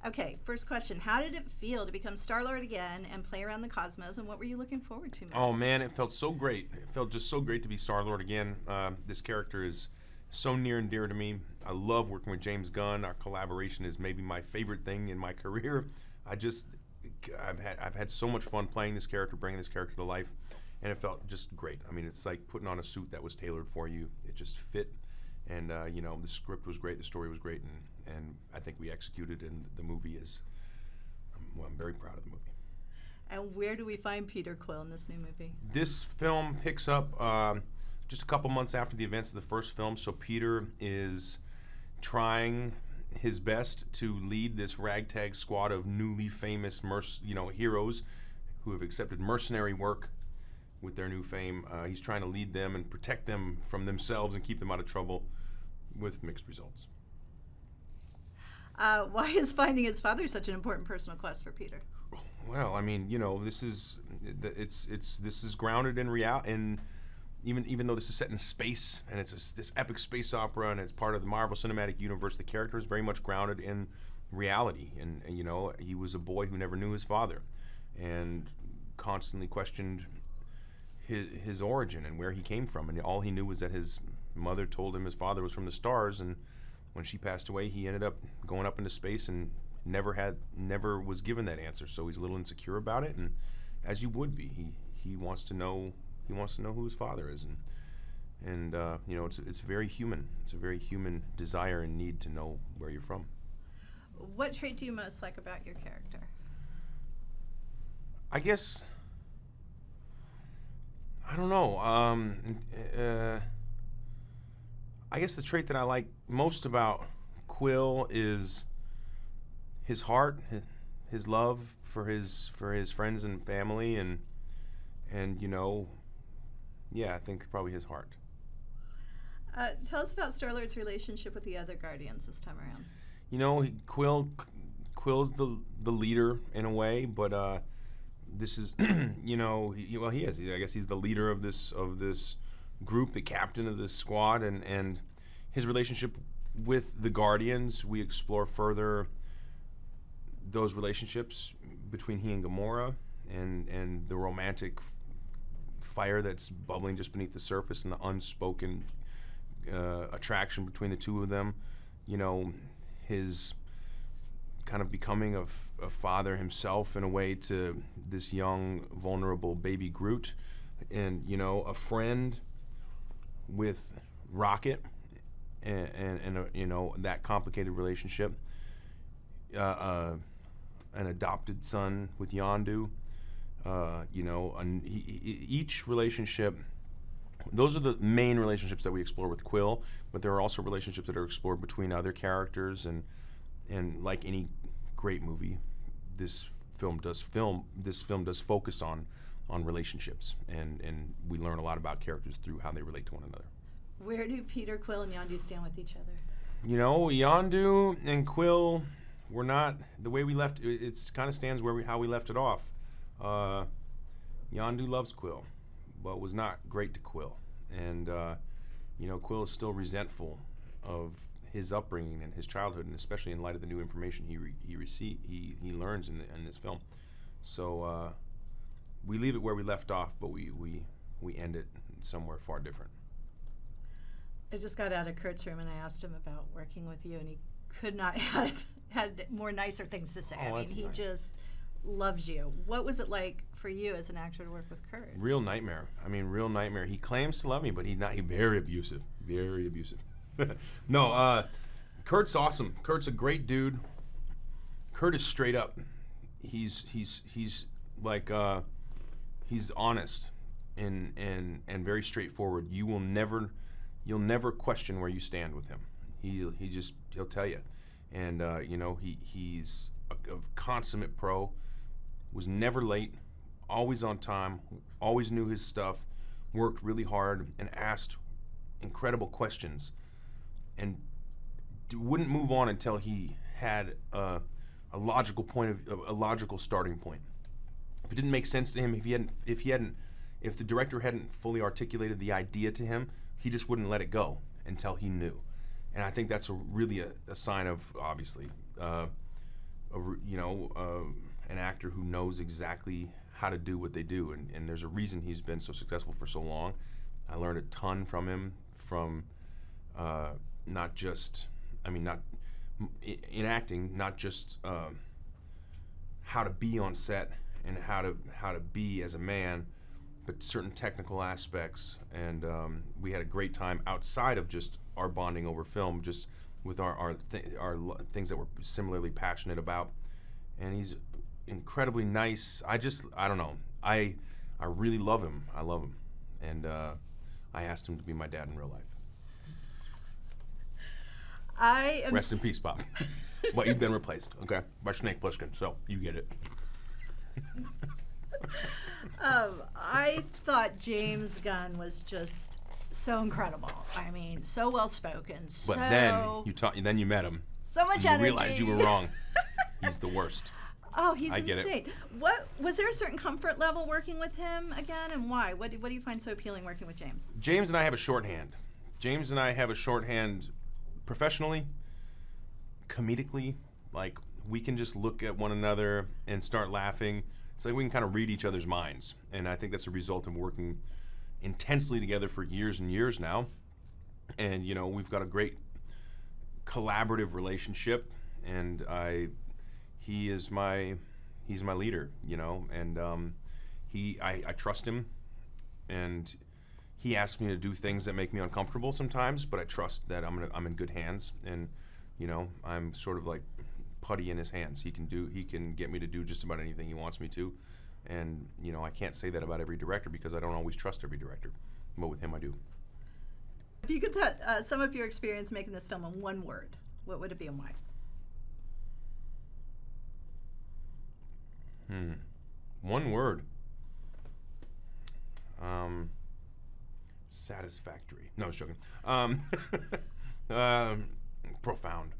Okay, first question. How did it feel to become Star-Lord again and play around the cosmos, and what were you looking forward to most? Oh man, it felt so great. It felt just so great to be Star-Lord again. This character is so near and dear to me. I love working with James Gunn. Our collaboration is maybe my favorite thing in my career. I've had so much fun playing this character, bringing this character to life, and it felt just great. I mean, it's like putting on a suit that was tailored for you. It just fit, and the script was great, the story was great, and I think we executed, and the movie is. Well, I'm very proud of the movie. And where do we find Peter Quill in this new movie? This film picks up just a couple months after the events of the first film, so Peter is trying his best to lead this ragtag squad of newly famous heroes who have accepted mercenary work with their new fame. He's trying to lead them and protect them from themselves and keep them out of trouble, with mixed results. Why is finding his father such an important personal quest for Peter? Well, I mean, this is grounded in reality, and even though this is set in space and it's this epic space opera and it's part of the Marvel Cinematic Universe, the character is very much grounded in reality. And he was a boy who never knew his father, and constantly questioned his origin and where he came from. And all he knew was that his mother told him his father was from the stars, and when she passed away, he ended up going up into space and never was given that answer. So he's a little insecure about it, and as you would be, he wants to know who his father is, and it's very human. It's a very human desire and need to know where you're from. What trait do you most like about your character? I guess I don't know. I guess the trait that I like most about Quill is his heart, his love for his friends and family, and I think probably his heart. Tell us about Star-Lord's relationship with the other Guardians this time around. Quill's the leader in a way, but this is he is. I guess he's the leader of this group, the captain of this squad, and his relationship with the Guardians. We explore further those relationships between he and Gamora, and the romantic fire that's bubbling just beneath the surface, and the unspoken attraction between the two of them. His kind of becoming a father himself in a way to this young, vulnerable baby Groot, and a friend with Rocket, and that complicated relationship. An adopted son with Yondu. Each relationship. Those are the main relationships that we explore with Quill, but there are also relationships that are explored between other characters, and like any great movie, this film does focus on relationships, and we learn a lot about characters through how they relate to one another. Where do Peter, Quill, and Yondu stand with each other? Yondu and Quill were not the way we left. It kind of stands how we left it off. Yondu loves Quill, but was not great to Quill, and Quill is still resentful of his upbringing and his childhood, and especially in light of the new information he learns in this film. So we leave it where we left off, but we end it somewhere far different. I just got out of Kurt's room and I asked him about working with you, and he could not have had more nicer things to say. He nice. Just loves you. What was it like for you as an actor to work with Kurt? Real nightmare. Real nightmare. He claims to love me, but he's very abusive. Very abusive. No, Kurt's awesome. Kurt's a great dude. Kurt is straight up. He's like he's honest and very straightforward. You'll never question where you stand with him. He'll tell you, and he's a consummate pro. Was never late, always on time, always knew his stuff, worked really hard, and asked incredible questions, and wouldn't move on until he had a logical starting point. If it didn't make sense to him, if the director hadn't fully articulated the idea to him, he just wouldn't let it go until he knew. And I think that's really a sign of, obviously, an actor who knows exactly how to do what they do, and there's a reason he's been so successful for so long. I learned a ton from him, from not just, in acting, not just how to be on set and how to be as a man, but certain technical aspects. And we had a great time outside of just our bonding over film, just with our things that we're similarly passionate about. And he's incredibly nice. I don't know. I really love him. I love him. And I asked him to be my dad in real life. I am Rest in peace, Bob. But you've been replaced, okay, by Snake Plissken, so you get it. I thought James Gunn was just so incredible. I mean, so well spoken. But then you met him. So much and energy. You realized you were wrong. He's the worst. Oh, he's I get insane. it. What was there a certain comfort level working with him again, and why? What do you find so appealing working with James? James and I have a shorthand. James and I have a shorthand professionally, comedically. Like, we can just look at one another and start laughing. It's like we can kind of read each other's minds. And I think that's a result of working intensely together for years and years now. And, we've got a great collaborative relationship. And he's my leader, and I trust him. And he asks me to do things that make me uncomfortable sometimes, but I trust that I'm in good hands, and I'm sort of like putty in his hands. He can get me to do just about anything he wants me to, and I can't say that about every director because I don't always trust every director, but with him I do. If you could sum up your experience making this film in one word, what would it be and why? One word. Satisfactory. No, I was joking. Profound.